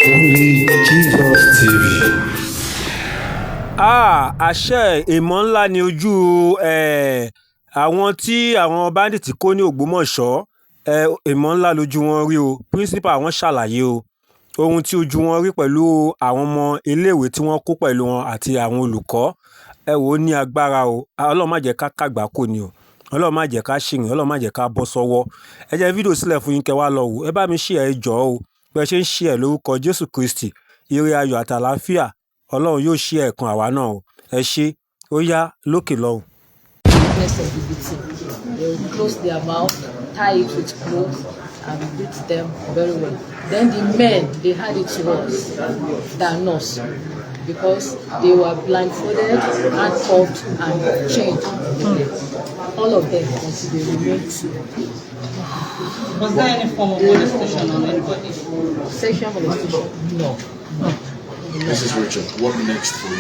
Only Jesus TV. Àṣẹ ìmọ̀ ńlá ni ojú àwọn bandit kó ní Ògbómọ̀ṣọ́. Ìmọ̀ ńlá lójú wọn rí o. Principal wọn ṣàlàyé o ohun tí ojú wọn rí pẹ̀lú àwọn ọmọ iléèwé tí wọ́n kó pẹ̀lú wọn àti àwọn olùkọ́. Ẹ wò ó ní agbára o. Ọlọ́run má jẹ́ ká kàgbákò ni o. Ọlọ́run má jẹ́ ká ṣìrìn. Ọlọ́run má jẹ́ ká bọ́ sọ́wọ́. Ẹ jẹ́ fídíò sílẹ̀ fún yín kẹ́ wá lọ wò. Ẹ bá mi share ẹ jọ̀ọ́ o. Bí ẹ ṣe ń share lórúkọ Jésù Kristi. Ire ayọ̀ àtàlàáfíà. Ọlọ́run yóò share ẹ̀kan àwa náà o. Ẹ ṣé. Ó yá lókè lọ́hùn. They will close their mouth, tie it with clothes, and beat them very well. Then the men, they had it worse than us because they were blindfolded, handcuffed, and chained. All of them until they remained. Was there any form of molestation on anybody? Sexual molestation? No. Mrs. Rachel, what next for you?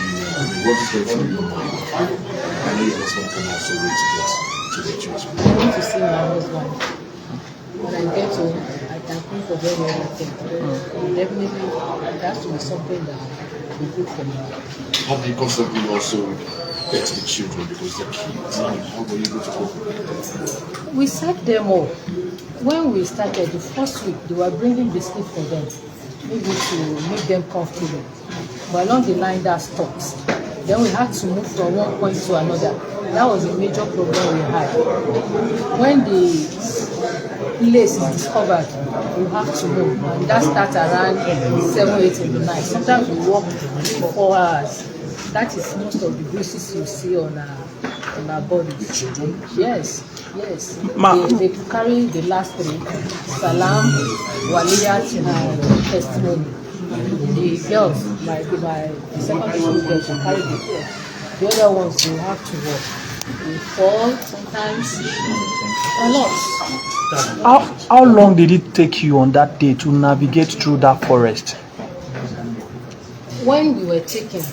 What is going through your mind? I know your husband can also wait to get to the church. I want to see my husband. When I get home, I can think of any other thing. Definitely, it has to be something that will be good for me. How do you constantly also get the children because they're kids? How were you able to cope with them? We set them up. When we started, the first week, they were bringing biscuit for them, maybe to make them comfortable. But along the line, that stopped. Then we had to move from one point to another. That was a major problem we had. When the place is discovered, we have to move. And that starts around 7, 8 in the night. Sometimes we walk for 4 hours. That is most of the bruises you see on our bodies. Yes. They carry the last 3: Salam, Waliyat, and testimony. The girls, the secondary school girls, will carry the other ones, they have to walk. They fall sometimes a lot. How long did it take you on that day to navigate through that forest? When we were taken,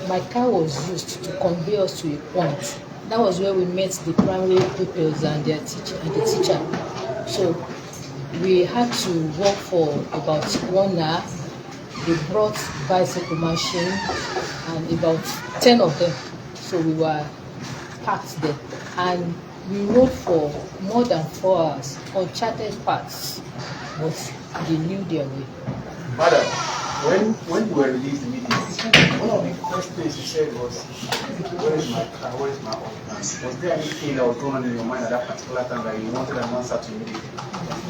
my car was used to convey us to a point. That was where we met the primary pupils and their teacher and the teacher. So we had to walk for about 1 hour. They brought bicycle machine and about 10 of them. So we were parked there. And we rode for more than 4 hours on charted paths. But they knew their way. Madam, when you were released immediately, one of the first things you said was, where is my car, where is my husband? Was there anything that was going on in your mind at that particular time that you wanted an answer to immediately?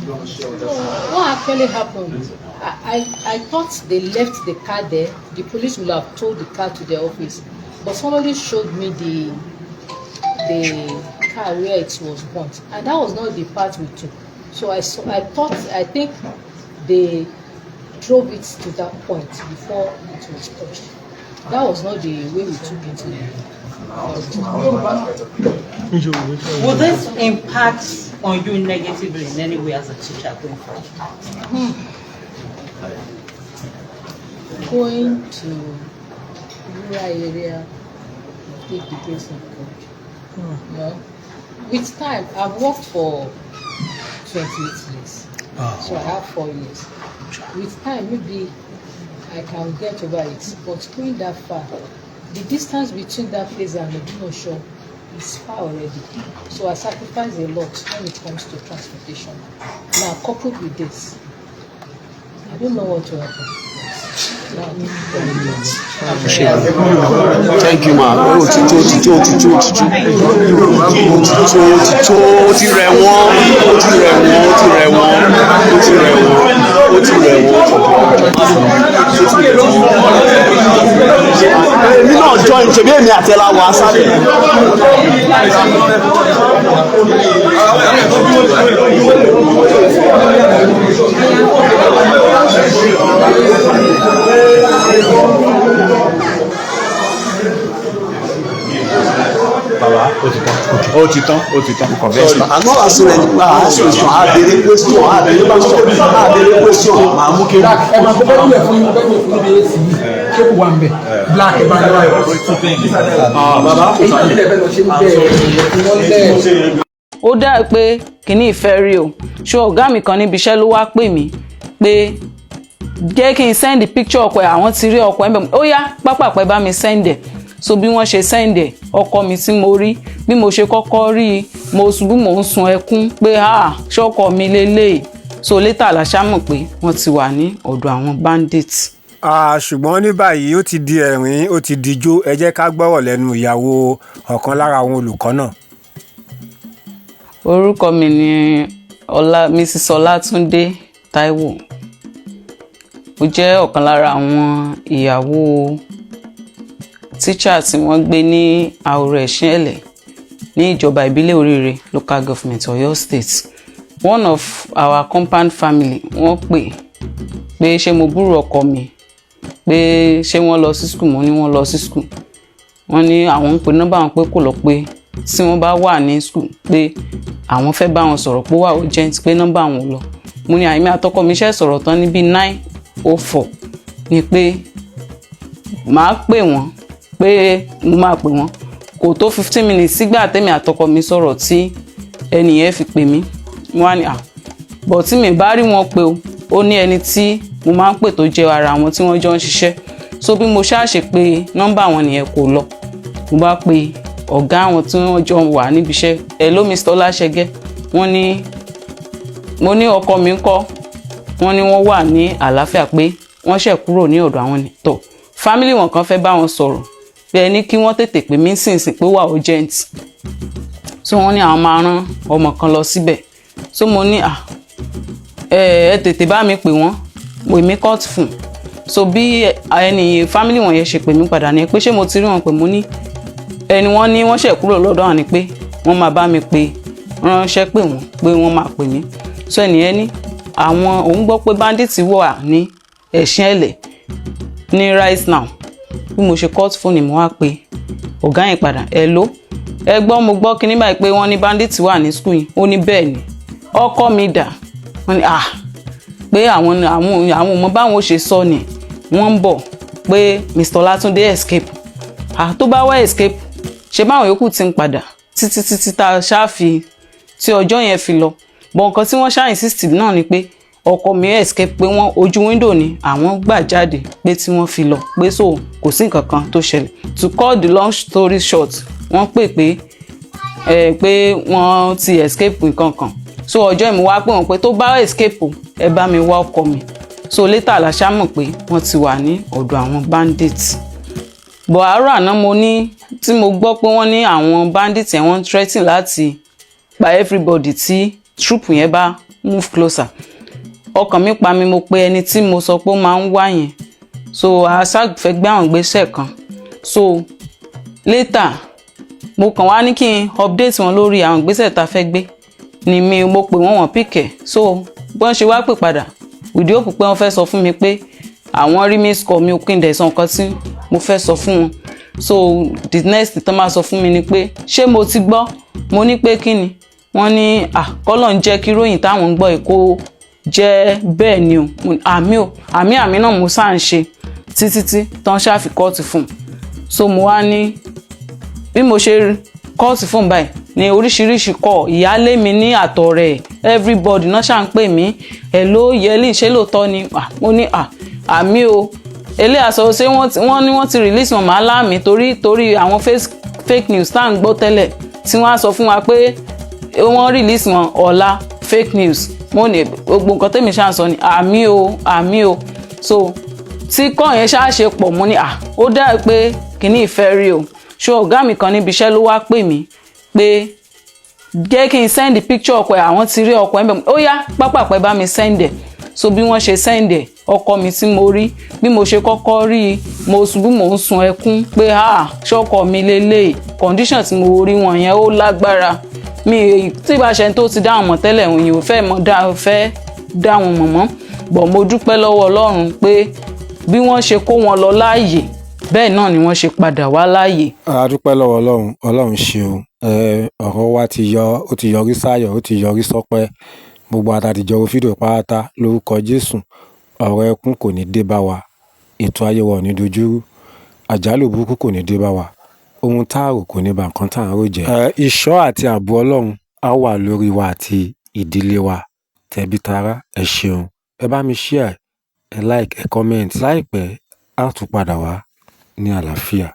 You want to share with us? What actually happened? I thought they left the car there. The police would have towed the car to their office. But somebody showed me the car where it was burnt. And that was not the part we took. So I think they drove it to that point before it was touched. That was not the way we took it to Will this impact on you negatively in any way as a teacher going forward? Going to rural area, take the grace of God. You know? With time, I've worked for 28 years. So I have 4 years. With time, maybe I can get over it. But going that far, the distance between that place and Ògbómọ̀ṣọ́ is far already. So I sacrifice a lot when it comes to transportation. Now, coupled with this, I don't know what to happen. Thank you, ma. Ó ti tó. Èmi náà join ṣebí èmi àti ẹlá wà sáré. Baba, ó ti tán. I'm not answering any question. I did question. Màá mú kí ó dá pé kíní ìfẹ́ rí o ṣé ọ̀gá mi kan níbi iṣẹ́ ló wá pè mí pé jẹ́ kí n send picture ọkọ ẹ̀ àwọn ti rí ọkọ ẹ̀ bẹ́ẹ̀ ó yá pápápẹ́ bá mi send ẹ̀ so bí wọ́n ṣe send ẹ̀ ọkọ mi tí mo rí bí mo ṣe kọ́kọ́ rí i mo ṣubú mò ń sun ẹkún pé ṣọ́kọ mi lélẹ́yìí so later la ṣá mọ̀ pé wọ́n ti wà ní ọ̀dọ̀ àwọn bandits. ṣùgbọ́n ní báyìí ó ti di ẹ̀rín ó ti dijó ẹ jẹ́ ká gbọ́rọ̀ lẹ́nu ìyàwó ọ̀kan lára àwọn olùkọ́ náà. orúkọ mi ni Mrs. Ọlátúndé Táíwò mo jẹ́ ọ̀kan lára àwọn ìyàwó tíṣà tí wọ́n gbé ní Àwòrò Ẹ̀ṣínẹ̀lẹ̀ ní ìjọba ìbílẹ̀ Oríire local government Ọ̀yọ́ state. One of our compound family wọ́n pé ṣé mo búrò ọkọ mi pé ṣé wọ́n lọ sí school mo ní wọ́n lọ sí school wọ́n ní àwọn ń pe nọ́mbà wọn pé kò lọ pé tí wọ́n bá wà ní school pé àwọn fẹ́ bá wọn sọ̀rọ̀ pé wà urgent pé nọ́mbà wọn lọ mo ní àìmí àtọkọ mi ṣe sọ̀rọ̀ tán níbi 9:04 ni pé màá pè wọ́n pé mo máa pè wọ́n kò tó 15 minutes sígbà tẹ́mi àtọkọ mi sọ̀rọ̀ tí ẹnìyẹn fi pè mí wọ́n á ní bọ̀ tí mi bá rí wọn pé ó ní ẹni tí mo máa ń pè tó jẹ́ ara àwọn tí wọ́n jọ ń ṣiṣẹ́ so bí mo ṣáàṣe pé nọ́mbà wọn nìyẹn kò lọ mo bá pe ọ̀gá àwọn tí wọ́n jọ wà níbi iṣẹ́ hello Mr. Ọláṣẹ́gẹ́ wọ́n ní mo ní ọkọ mi ń kọ́ wọ́n ní wọ́n wà ní àlàáfíà pé wọ́n ṣẹ̀ kúrò ní ọ̀dọ̀ àwọn nìtọ̀ family wọn kan fẹ́ bá wọn sọ̀rọ̀ bí ẹni kí wọ́n tètè pè mí sínsìn pé wà urgent so wọ́n ní àwọn máa rán ọmọ kan lọ síbẹ̀ so mo ní ẹ tètè bá mi pè wọ́n mo èmi cut fún so bí ẹni family wọn yẹn ṣe pè mí padà ní pé ṣé mo ti rí wọn pé mo ní ẹni wọ́n ní wọ́n ṣẹ̀ kúrò lọ́dọ̀ àwọn ni pé wọ́n máa bá mi pè ránṣẹ́ pè wọ́n pé wọ́n máa pè mí so ẹnìyẹn ní àwọn òun gbọ́ pé bandit wà ní Ẹ̀ṣínẹ̀lẹ̀ ní right now bí mo ṣe cut phone ni mo wá pé ọ̀gá yẹn padà hello ẹ gbọ́ mo gbọ́ kíní báyìí pé wọ́n ní bandit wà ní school yìí ó ní bẹ́ẹ̀ ni ọkọ mi dà wọ́n ní pé àwọn ọmọ báwọn ṣe sọ ni wọ́n ń bọ̀ pé Mr. Ọlátúndé escape tó bá wá escape ṣe báwọn yòókù ti ń padà títí tá a ṣáàfi tí ọjọ́ yẹn fi lọ bọ̀ nǹkan tí wọ́n ṣáà insist náà ni pé ọkọ mi escape pé wọ́n ojú window ni àwọn gbà jáde pé tí wọ́n fi lọ pé so kò sí nǹkan kan tó ṣẹlẹ̀ to cut the long story short wọ́n pé wọ́n ti escape nǹkan kan so ọjọ́ ìmú wá pé wọ́n pé tó bá escape ẹ bá mi wá ọkọ mi so later la ṣá mọ̀ pé wọ́n ti wà ní ọ̀dọ̀ àwọn bandits bọ̀ àárọ̀ àná mo ní tí mo gbọ́ pé wọ́n ní àwọn bandits yẹn wọ́n threaten láti pa everybody tí troop yẹn bá move closer ọkàn mi pa mi mo pe ẹni tí mo sọ pé ó máa ń wá yẹn so asag fẹ́ gbé àwọn ìgbésẹ̀ kan so later mo kàn wá ní kí n update wọn lórí àwọn ìgbésẹ̀ tá a fẹ́ gbé ni mo pè wọ́n pìkẹ́ so bọ́n ṣe wá pè padà ìdí òpù pé wọ́n fẹ́ sọ fún mi pé àwọn rí miss call mi ò kí n dẹ̀ sọ nǹkan tí mo fẹ́ sọ fún wọn so the next tán máa sọ fún mi ni pé ṣé mo ti gbọ́ mo ní pé kí ni wọ́n ní kọ́lọ̀ ń jẹ́ kí ròyìn táwọn ń gbọ́ èkó jẹ́ bẹ́ẹ̀ ni o àmì náà mo sáà ń ṣe títí tán ṣáàfi kọ́ọ̀tù fún so mo wá ní bí mo ṣe kọ́ọ̀tù fún báyìí ní oríṣiríṣi kọ́ ìyálé mi ní àtọ̀ rẹ̀ everybody náà ṣáà ń pè mí hello yẹlí ṣé lóòótọ́ ni mo ní àmì o ilé àṣọ ṣé wọ́n ní wọ́n ti release wọn máa láàmì torí àwọn fake news tá à ń gbọ́ tẹ́lẹ̀ tí wọ́n á sọ fún wa pé wọ́n release wọn ọ̀la fake news mo ní gbogbo nǹkan tẹ́mi ṣáà sọ ni àmì o so tí kọ́ yẹn ṣáà ṣe pọ̀ mo ní ó dá pé kìíní ìfẹ́ rí o ṣé ọ̀gá mi kan níbi iṣẹ́ ló wá pè mí pé jẹ́ kí n send picture ọkọ ẹ̀ àwọn ti rí ọkọ ẹ̀ bẹ́ẹ̀ ó yá pápápẹ́ bá mi send ẹ̀ so bí wọ́n ṣe send ẹ̀ ọkọ mi tí mo rí bí mo ṣe kọ́kọ́ rí i mo ṣubú mò ń sun ẹkún pé ṣọ́kọ mi lélẹ́yìí condition tí mo rí wọn yẹn ó lágbára mi tí ìbá ṣe tó ti dáhùn mọ́ tẹ́lẹ̀ òyìn ò fẹ́ dáhùn mọ́ mọ́ bọ̀ mo dúpẹ́ lọ́wọ́ Ọlọ́run pé bí wọ́n ṣe kó wọn lọ láàyè bẹ́ẹ̀ náà ni wọ́n ṣe padà wá láàyè. a dúpẹ́ lọ́wọ́ Ọlọ́run ṣeun ọ̀rọ̀ wa ó ti yọrí sáyọ̀ ó ti yọrí sọ́pẹ́ gbogbo àtàtìjọ́ fídíò pátá lórúkọ Jésù ọ̀rọ̀ ẹkún kò ní dé bá wa ètò ayé wa ò ní dojúrú àjálù burúkú kò ní dé bá wa ohun táàrò kò ní ba nǹkan táàrò jẹ́. ìṣọ́ àti ààbò Ọlọ́run á wà lórí wa àti ìdílé wa tẹ̀bí tará ẹ ṣeun ẹ bá mi share ẹ like, ẹ comment. Láìpẹ́ á tún padà wá ní àlàáfíà.